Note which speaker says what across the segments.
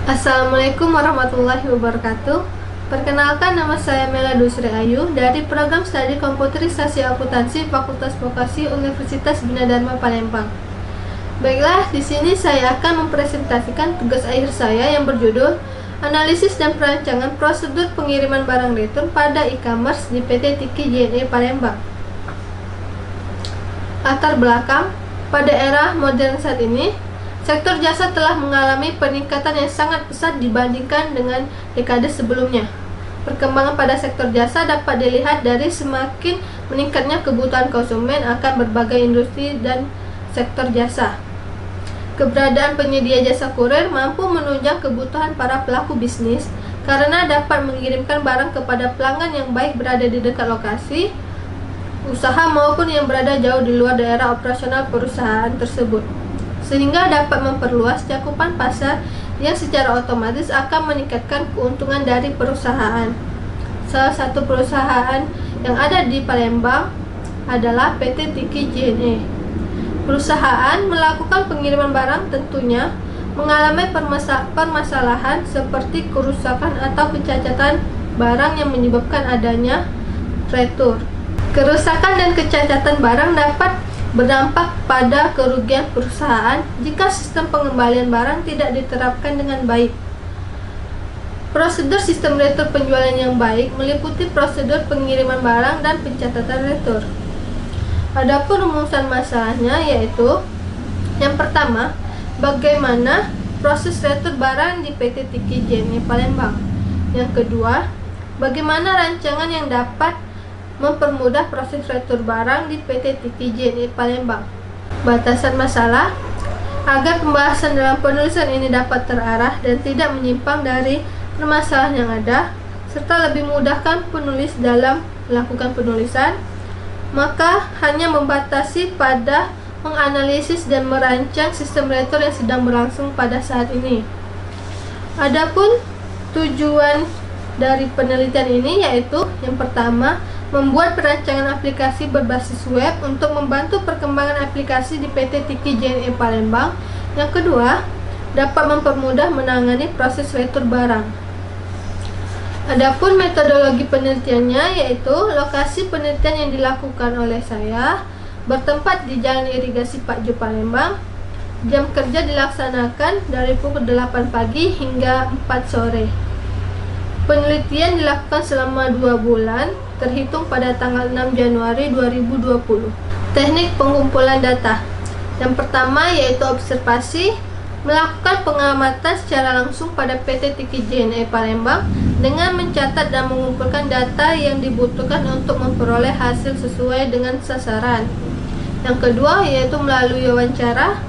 Speaker 1: Assalamualaikum warahmatullahi wabarakatuh. Perkenalkan, nama saya Mela Dusri Ayu dari Program Studi Komputerisasi Akuntansi Fakultas Vokasi Universitas Bina Dharma Palembang. Baiklah, di sini saya akan mempresentasikan tugas akhir saya yang berjudul Analisis dan Perancangan Prosedur Pengiriman Barang Retur pada e-commerce di PT Tiki JNE Palembang. Latar belakang, pada era modern saat ini, sektor jasa telah mengalami peningkatan yang sangat pesat dibandingkan dengan dekade sebelumnya. Perkembangan pada sektor jasa dapat dilihat dari semakin meningkatnya kebutuhan konsumen akan berbagai industri dan sektor jasa. Keberadaan penyedia jasa kurir mampu menunjang kebutuhan para pelaku bisnis karena dapat mengirimkan barang kepada pelanggan yang baik berada di dekat lokasi usaha maupun yang berada jauh di luar daerah operasional perusahaan tersebut, sehingga dapat memperluas cakupan pasar yang secara otomatis akan meningkatkan keuntungan dari perusahaan. Salah satu perusahaan yang ada di Palembang adalah PT Tiki JNE. Perusahaan melakukan pengiriman barang tentunya mengalami permasalahan seperti kerusakan atau kecacatan barang yang menyebabkan adanya retur. Kerusakan dan kecacatan barang dapat berdampak pada kerugian perusahaan jika sistem pengembalian barang tidak diterapkan dengan baik. Prosedur sistem retur penjualan yang baik meliputi prosedur pengiriman barang dan pencatatan retur. Adapun rumusan masalahnya yaitu: yang pertama, bagaimana proses retur barang di PT Tiki JNE Palembang. Yang kedua, bagaimana rancangan yang dapat mempermudah proses retur barang di PT Tiki JNE Palembang. Batasan masalah, agar pembahasan dalam penulisan ini dapat terarah dan tidak menyimpang dari permasalahan yang ada, serta lebih memudahkan penulis dalam melakukan penulisan, maka hanya membatasi pada menganalisis dan merancang sistem retur yang sedang berlangsung pada saat ini. Adapun tujuan dari penelitian ini yaitu: yang pertama, membuat perancangan aplikasi berbasis web untuk membantu perkembangan aplikasi di PT Tiki JNE Palembang. Yang kedua, dapat mempermudah menangani proses retur barang. Adapun metodologi penelitiannya yaitu: lokasi penelitian yang dilakukan oleh saya bertempat di Jalan Irigasi Pak Jo Palembang. Jam kerja dilaksanakan dari pukul 8 pagi hingga 4 sore. Penelitian dilakukan selama 2 bulan, terhitung pada tanggal 6 Januari 2020. Teknik pengumpulan data. Yang pertama yaitu observasi, melakukan pengamatan secara langsung pada PT Tiki JNE Palembang dengan mencatat dan mengumpulkan data yang dibutuhkan untuk memperoleh hasil sesuai dengan sasaran. Yang kedua yaitu melalui wawancara.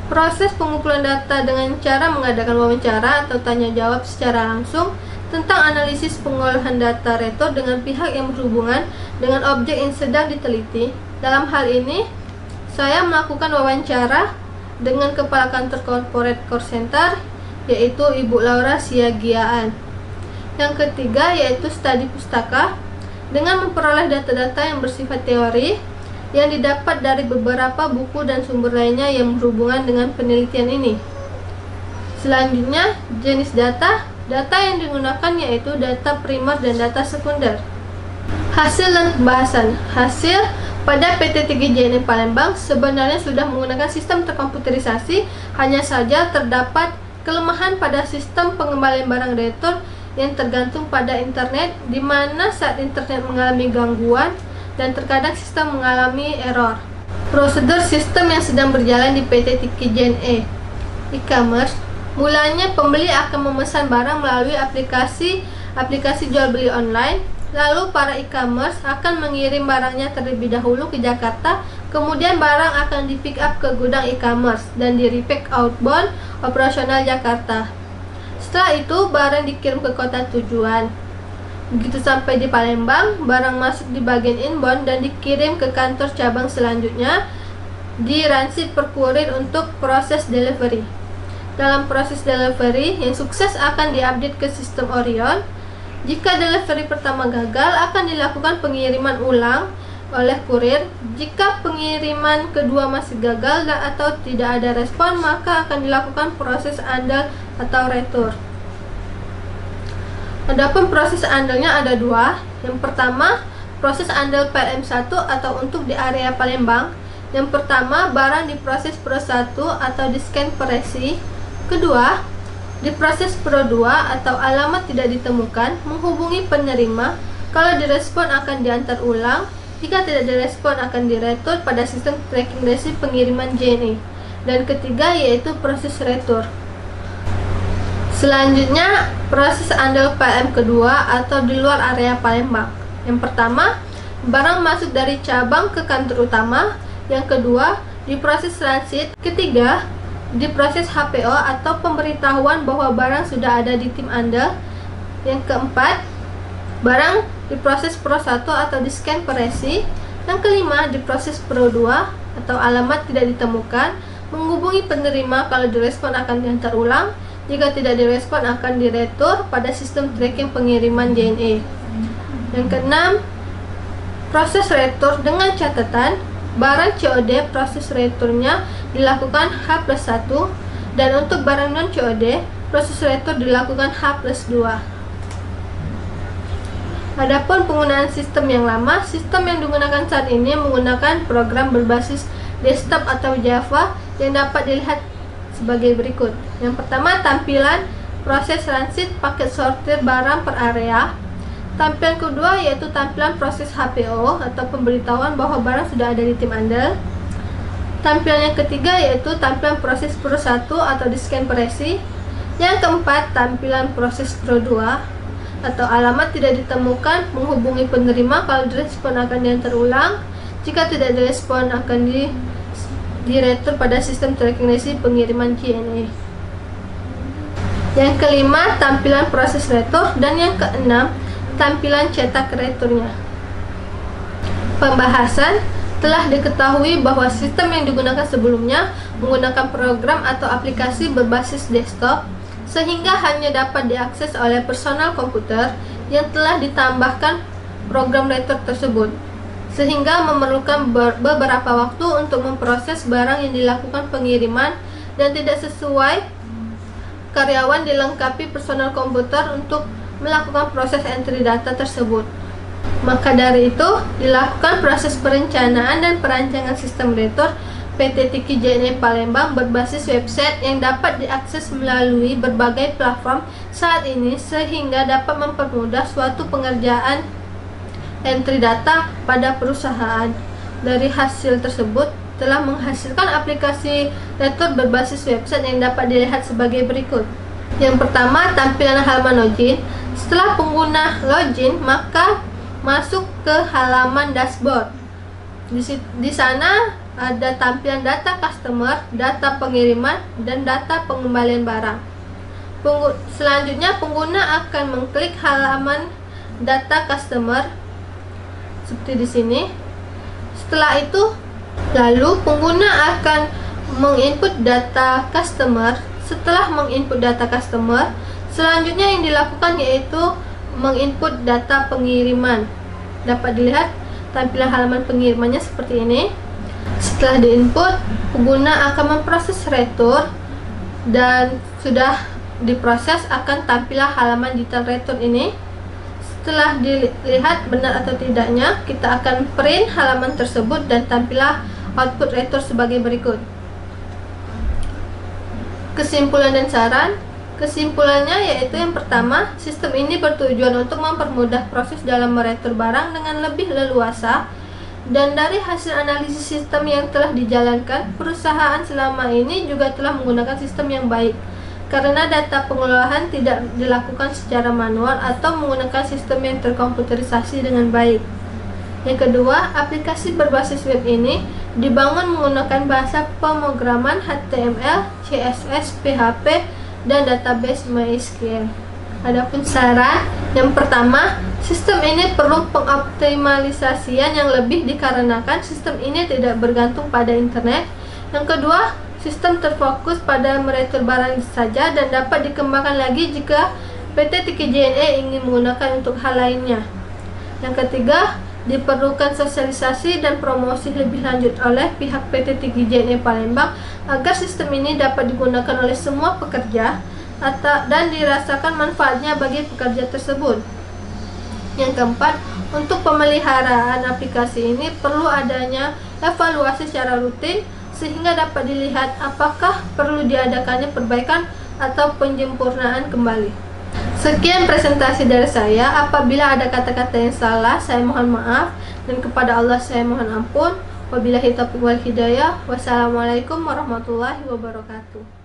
Speaker 1: Proses pengumpulan data dengan cara mengadakan wawancara atau tanya jawab secara langsung tentang analisis pengolahan data retur dengan pihak yang berhubungan dengan objek yang sedang diteliti. Dalam hal ini, saya melakukan wawancara dengan Kepala Kantor Corporate Core Center, yaitu Ibu Laura Siagiaan. Yang ketiga yaitu studi pustaka, dengan memperoleh data-data yang bersifat teori yang didapat dari beberapa buku dan sumber lainnya yang berhubungan dengan penelitian ini. Selanjutnya, jenis data. Data yang digunakan yaitu data primer dan data sekunder. Hasil dan pembahasan. Hasil pada PT Tiki JNE Palembang sebenarnya sudah menggunakan sistem terkomputerisasi, hanya saja terdapat kelemahan pada sistem pengembalian barang retur yang tergantung pada internet, di mana saat internet mengalami gangguan dan terkadang sistem mengalami error. Prosedur sistem yang sedang berjalan di PT Tiki JNE e-commerce. Mulanya pembeli akan memesan barang melalui aplikasi jual beli online, lalu para e-commerce akan mengirim barangnya terlebih dahulu ke Jakarta, kemudian barang akan di pick up ke gudang e-commerce dan di repack outbound operasional Jakarta. Setelah itu barang dikirim ke kota tujuan. Begitu sampai di Palembang, barang masuk di bagian inbound dan dikirim ke kantor cabang selanjutnya di transit per kurir untuk proses delivery. Dalam proses delivery yang sukses akan diupdate ke sistem Orion. Jika delivery pertama gagal, akan dilakukan pengiriman ulang oleh kurir. Jika pengiriman kedua masih gagal atau tidak ada respon, maka akan dilakukan proses andal atau retur. Adapun proses andalnya ada dua. Yang pertama, proses andal PLM1 atau untuk di area Palembang. Yang pertama, barang diproses Pro 1 atau di scan per resi. Kedua, diproses Pro 2 atau alamat tidak ditemukan, menghubungi penerima. Kalau direspon akan diantar ulang. Jika tidak direspon akan diretur pada sistem tracking resi pengiriman JNE. Dan ketiga yaitu proses retur. Selanjutnya, proses andal PLM kedua atau di luar area Palembang. Yang pertama, barang masuk dari cabang ke kantor utama. Yang kedua, diproses transit. Ketiga, diproses HPO atau pemberitahuan bahwa barang sudah ada di tim andal. Yang keempat, barang diproses Pro 1 atau di scan per resi. Yang kelima, diproses Pro 2 atau alamat tidak ditemukan, menghubungi penerima. Kalau direspon akan diantar ulang. Jika tidak direspon akan diretur pada sistem tracking pengiriman JNE. Yang keenam, proses retur dengan catatan barang COD proses returnya dilakukan H+1 dan untuk barang non COD proses retur dilakukan H+2. Adapun penggunaan sistem yang lama, sistem yang digunakan saat ini menggunakan program berbasis desktop atau Java yang dapat dilihat sebagai berikut. Yang pertama, tampilan proses transit paket sortir barang per area. Tampilan kedua yaitu tampilan proses HPO atau pemberitahuan bahwa barang sudah ada di tim andal. Tampilan yang ketiga yaitu tampilan proses Pro 1 atau di scan per resi. Yang keempat, tampilan proses Pro 2 atau alamat tidak ditemukan, menghubungi penerima. Kalau direspon akan diantar ulang. Jika tidak direspon akan diretur pada sistem tracking resi pengiriman JNE. Yang kelima, tampilan proses retur. Dan yang keenam, tampilan cetak returnya. Pembahasan. Telah diketahui bahwa sistem yang digunakan sebelumnya menggunakan program atau aplikasi berbasis desktop, sehingga hanya dapat diakses oleh personal komputer yang telah ditambahkan program retur tersebut, sehingga memerlukan beberapa waktu untuk memproses barang yang dilakukan pengiriman dan tidak sesuai karyawan dilengkapi personal komputer untuk melakukan proses entry data tersebut. Maka dari itu, dilakukan proses perencanaan dan perancangan sistem retur PT Tiki JNE Palembang berbasis website yang dapat diakses melalui berbagai platform saat ini, sehingga dapat mempermudah suatu pengerjaan entry data pada perusahaan. Dari hasil tersebut telah menghasilkan aplikasi retur berbasis website yang dapat dilihat sebagai berikut. Yang pertama, tampilan halaman login. Setelah pengguna login, maka masuk ke halaman dashboard. Di sana ada tampilan data customer, data pengiriman, dan data pengembalian barang. Selanjutnya, pengguna akan mengklik halaman data customer seperti di sini. Setelah itu, lalu pengguna akan menginput data customer. Setelah menginput data customer, selanjutnya yang dilakukan yaitu menginput data pengiriman. Dapat dilihat tampilan halaman pengirimannya seperti ini. Setelah diinput, pengguna akan memproses retur dan sudah diproses akan tampillah halaman detail retur ini. Setelah dilihat benar atau tidaknya, kita akan print halaman tersebut dan tampillah output retur sebagai berikut. Kesimpulan dan saran. Kesimpulannya yaitu yang pertama, sistem ini bertujuan untuk mempermudah proses dalam meretur barang dengan lebih leluasa, dan dari hasil analisis sistem yang telah dijalankan, perusahaan selama ini juga telah menggunakan sistem yang baik karena data pengelolaan tidak dilakukan secara manual atau menggunakan sistem yang terkomputerisasi dengan baik. Yang kedua, aplikasi berbasis web ini dibangun menggunakan bahasa pemrograman HTML, CSS, PHP, dan database MySQL. Adapun saran, yang pertama, sistem ini perlu pengoptimalisasian yang lebih dikarenakan sistem ini tidak bergantung pada internet. Yang kedua, sistem terfokus pada meretur barang saja dan dapat dikembangkan lagi jika PT Tiki JNE ingin menggunakan untuk hal lainnya. Yang ketiga, Diperlukan sosialisasi dan promosi lebih lanjut oleh pihak PT Tinggi JNE Palembang agar sistem ini dapat digunakan oleh semua pekerja dan dirasakan manfaatnya bagi pekerja tersebut. Yang keempat, untuk pemeliharaan aplikasi ini perlu adanya evaluasi secara rutin sehingga dapat dilihat apakah perlu diadakannya perbaikan atau penyempurnaan kembali. Sekian presentasi dari saya. Apabila ada kata-kata yang salah, saya mohon maaf, dan kepada Allah saya mohon ampun. Wabillahi taufiq wal hidayah. Wassalamualaikum warahmatullahi wabarakatuh.